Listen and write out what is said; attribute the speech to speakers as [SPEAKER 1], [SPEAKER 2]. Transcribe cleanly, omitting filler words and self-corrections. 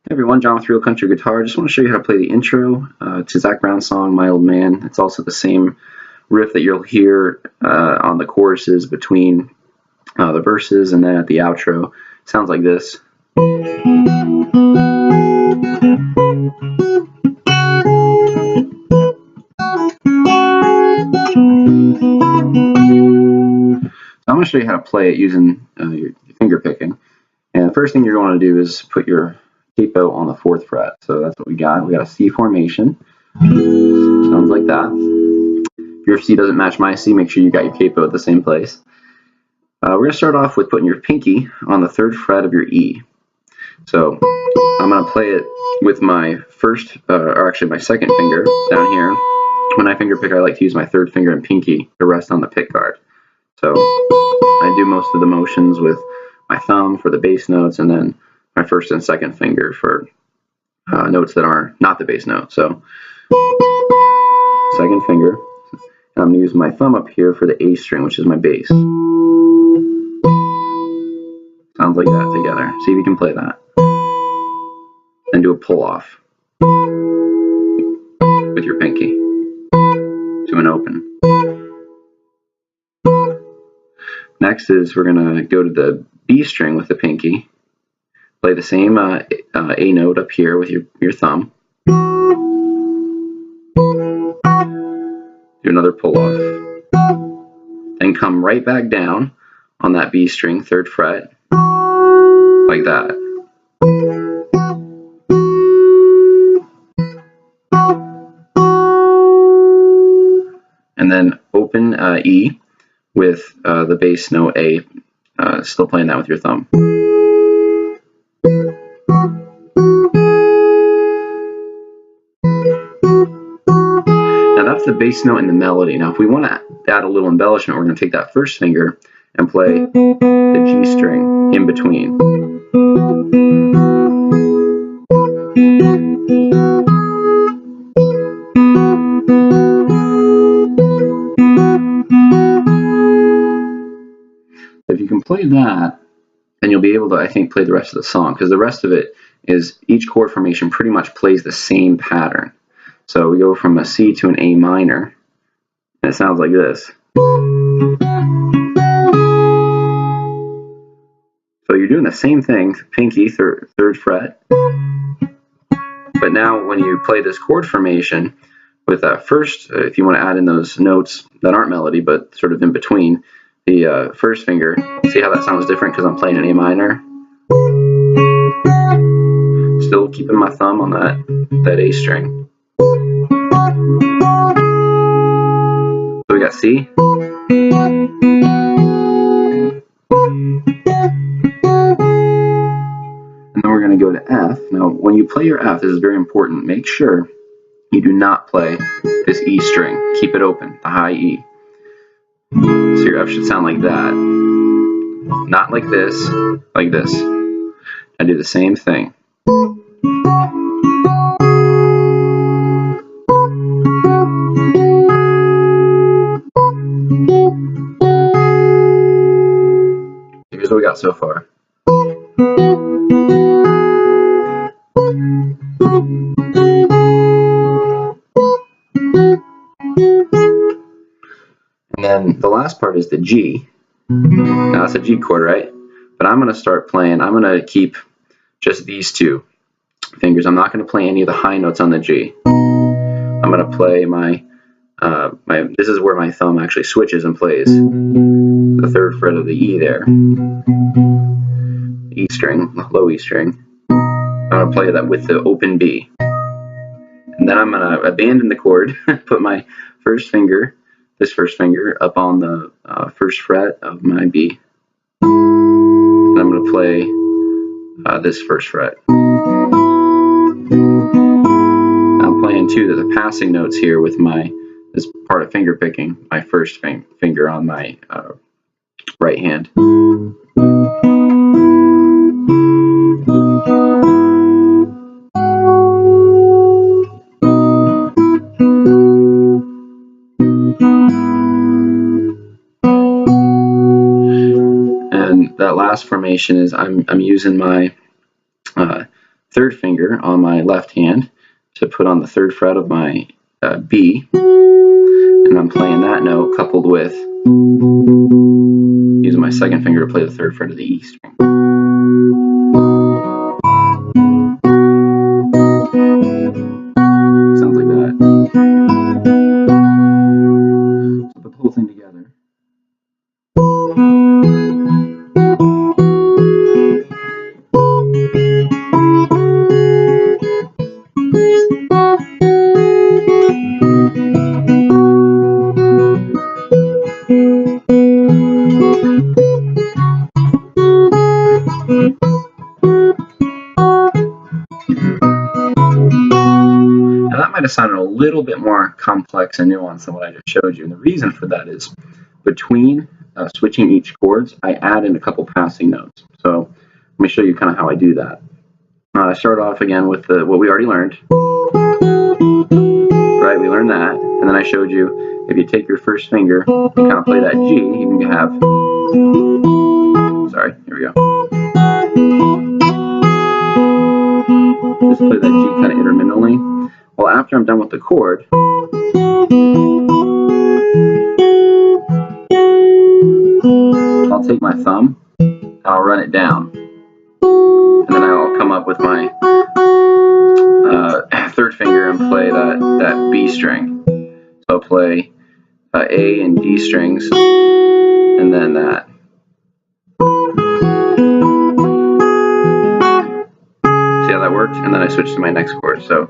[SPEAKER 1] Hey everyone, John with Real Country Guitar. Just want to show you how to play the intro to Zac Brown's song, My Old Man. It's also the same riff that you'll hear on the choruses between the verses, and then at the outro. It sounds like this. I'm going to show you how to play it using your finger picking. And the first thing you're going to do is put your capo on the 4th fret. So that's what we got. We got a C formation. Sounds like that. If your C doesn't match my C, make sure you got your capo at the same place. We're going to start off with putting your pinky on the 3rd fret of your E. So I'm going to play it with my first, or actually my second finger down here. When I finger pick, I like to use my 3rd finger and pinky to rest on the pick guard. So I do most of the motions with my thumb for the bass notes, and then my 1st and 2nd finger for notes that are not the bass note. So 2nd finger, and I'm going to use my thumb up here for the A string, which is my bass. Sounds like that together. See if you can play that. And do a pull off with your pinky to an open. Next is we're going to go to the B string with the pinky. Play the same A note up here with your thumb. Do another pull off. Then come right back down on that B string, 3rd fret, like that. And then open E with the bass note A, still playing that with your thumb. Now that's the bass note in the melody. Now if we want to add a little embellishment, we're going to take that 1st finger and play the G string in between. If you can play that, then you'll be able to, I think, play the rest of the song, because the rest of it is each chord formation pretty much plays the same pattern. So we go from a C to an A minor, and it sounds like this. So you're doing the same thing, pinky, 3rd fret. But now when you play this chord formation with that first, if you want to add in those notes that aren't melody but sort of in between, the 1st finger, see how that sounds different because I'm playing an A minor? Still keeping my thumb on that A string. So we got C. And then we're going to go to F. Now when you play your F, this is very important. Make sure you do not play this E string. Keep it open, the high E. So your F should sound like that. Not like this, like this. I do the same thing. Here's what we got so far. And then the last part is the G. Now that's a G chord, right? But I'm going to start playing, I'm going to keep just these 2 fingers. I'm not going to play any of the high notes on the G. I'm going to play this is where my thumb actually switches and plays the 3rd fret of the E there. E string, the low E string. I'm going to play that with the open B. And then I'm going to abandon the chord, put my 1st finger, this 1st finger, up on the 1st fret of my B. And I'm going to play this 1st fret. I'm playing the passing notes here with this part of finger picking, my 1st finger on my right hand. And that last formation is I'm using my third finger on my left hand to put on the third fret of my B, and I'm playing that note coupled with using my second finger to play the third fret of the E string. Sounds like that. So put the whole thing together. Now that might have sounded a little bit more complex and nuanced than what I just showed you, and the reason for that is between switching each chords, I add in a couple passing notes. So let me show you kind of how I do that. I start off again with what we already learned. Right, we learned that, and then I showed you if you take your first finger and kind of play that G, you can have, sorry, here we go. Just play that G kind of intermittently. Well, after I'm done with the chord, I'll take my thumb, I'll run it down, and then I'll come up with my third finger and play that B string. So I'll play A and D strings, and then that. See how that worked? And then I switch to my next chord. So